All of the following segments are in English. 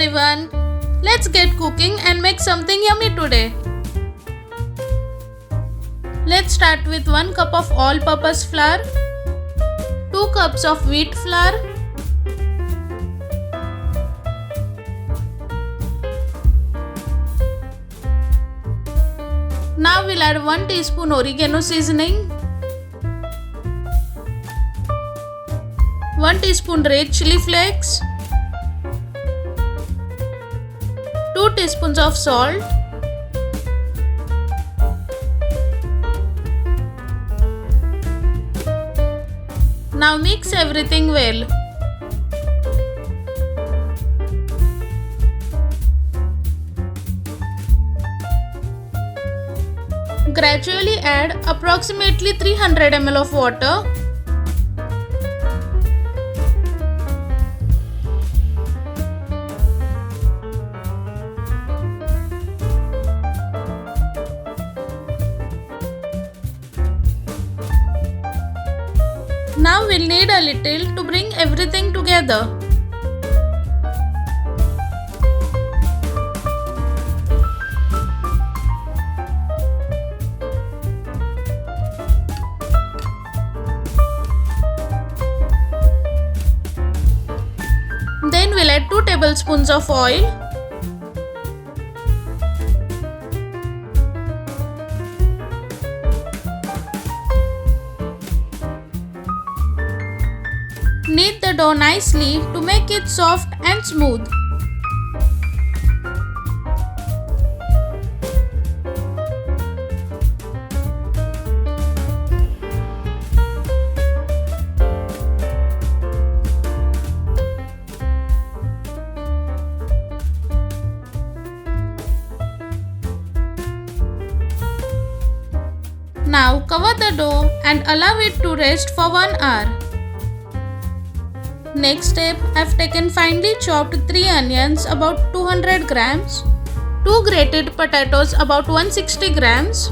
everyone! Let's get cooking and make something yummy today. Let's start with 1 cup of all-purpose flour, 2 cups of wheat flour, now we'll add 1 teaspoon oregano seasoning, 1 teaspoon red chilli flakes, 2 teaspoons of salt, now mix everything well. Gradually add approximately 300 ml of water. Now we'll need a little to bring everything together. Then we'll add 2 tablespoons of oil. Knead the dough nicely to make it soft and smooth. Now cover the dough and allow it to rest for 1 hour. Next step, I've taken finely chopped 3 onions about 200 grams, 2 grated potatoes about 160 grams,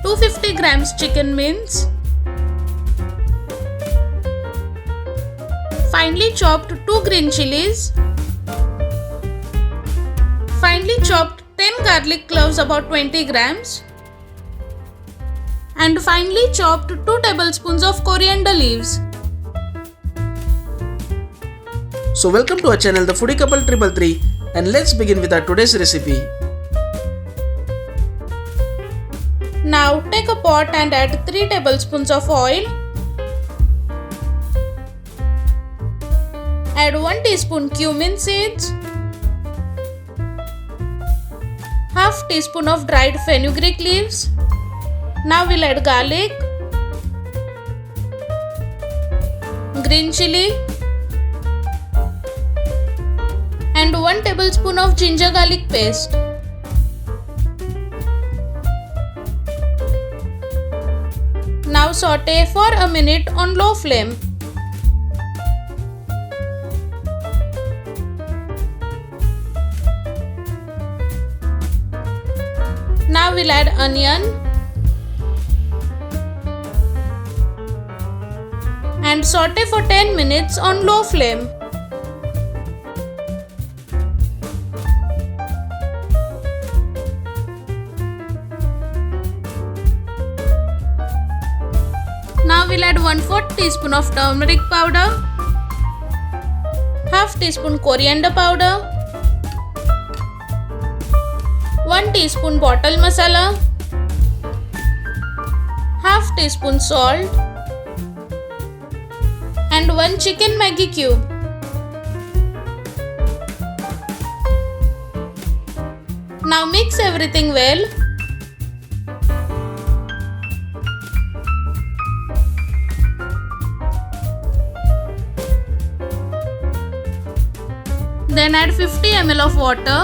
250 grams chicken mince, finely chopped 2 green chillies, finely chopped 10 garlic cloves about 20 grams, and finely chopped 2 tablespoons of coriander leaves. So welcome to our channel The Foodie Couple 333 and let's begin with our today's recipe. Now take a pot and add 3 tablespoons of oil. Add 1 teaspoon cumin seeds, half teaspoon of dried fenugreek leaves. Now we'll add garlic, green chilli and 1 tablespoon of ginger garlic paste. Now saute for a minute on low flame. Now we'll add onion and saute for 10 minutes on low flame. Now we'll add 1/4 teaspoon of turmeric powder, half teaspoon coriander powder, 1 teaspoon bottle masala, half teaspoon salt, and 1 chicken Maggi cube. Now mix everything well. Then add 50 ml of water.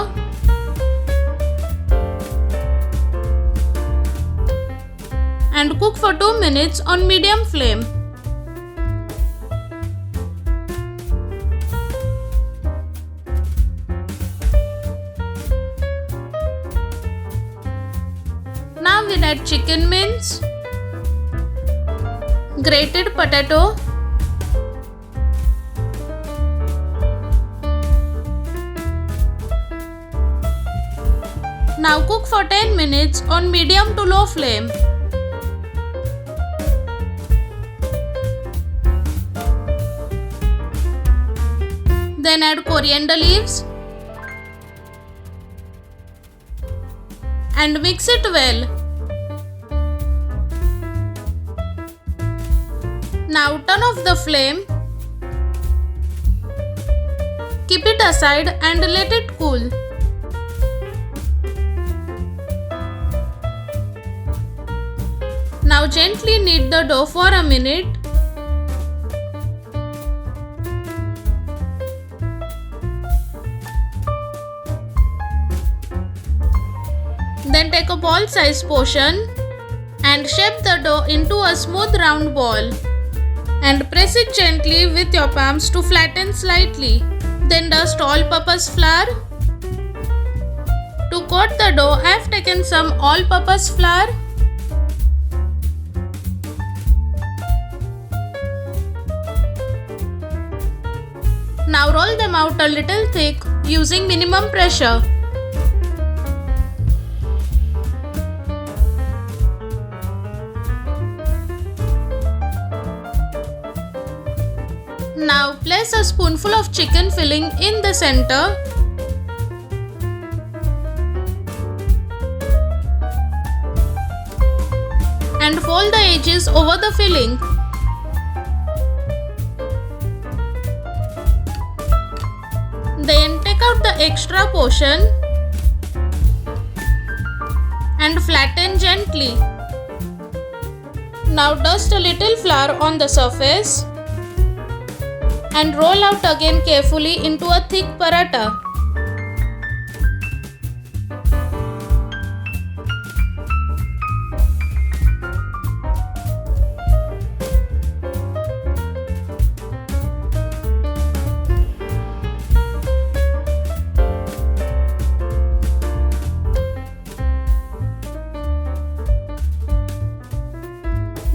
And cook for 2 minutes on medium flame. Now we'll add chicken mince, grated potato, Now cook for 10 minutes on medium to low flame. Then add coriander leaves and mix it well. Now turn off the flame. Keep it aside and let it cool. Now gently knead the dough for a minute. Then take a ball size portion and shape the dough into a smooth round ball. And press it gently with your palms to flatten slightly. Then dust all-purpose flour. To coat the dough, I have taken some all-purpose flour. Now roll them out a little thick using minimum pressure. Now place a spoonful of chicken filling in the center. And fold the edges over the filling. Then take out the extra portion and flatten gently. Now dust a little flour on the surface and roll out again carefully into a thick paratha.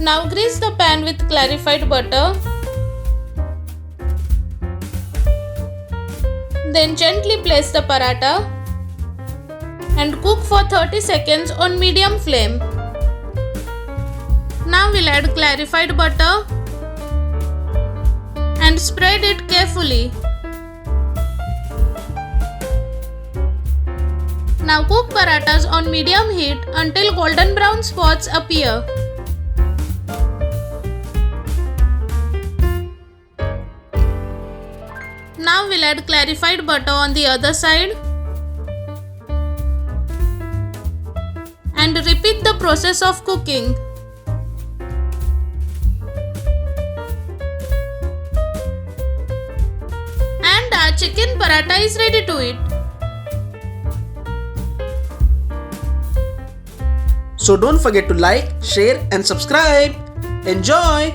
Now grease the pan with clarified butter. Then gently place the paratha and cook for 30 seconds on medium flame. Now we'll add clarified butter and spread it carefully. Now cook parathas on medium heat until golden brown spots appear. Now we'll add clarified butter on the other side and repeat the process of cooking. And our chicken paratha is ready to eat. So don't forget to like, share and subscribe. Enjoy!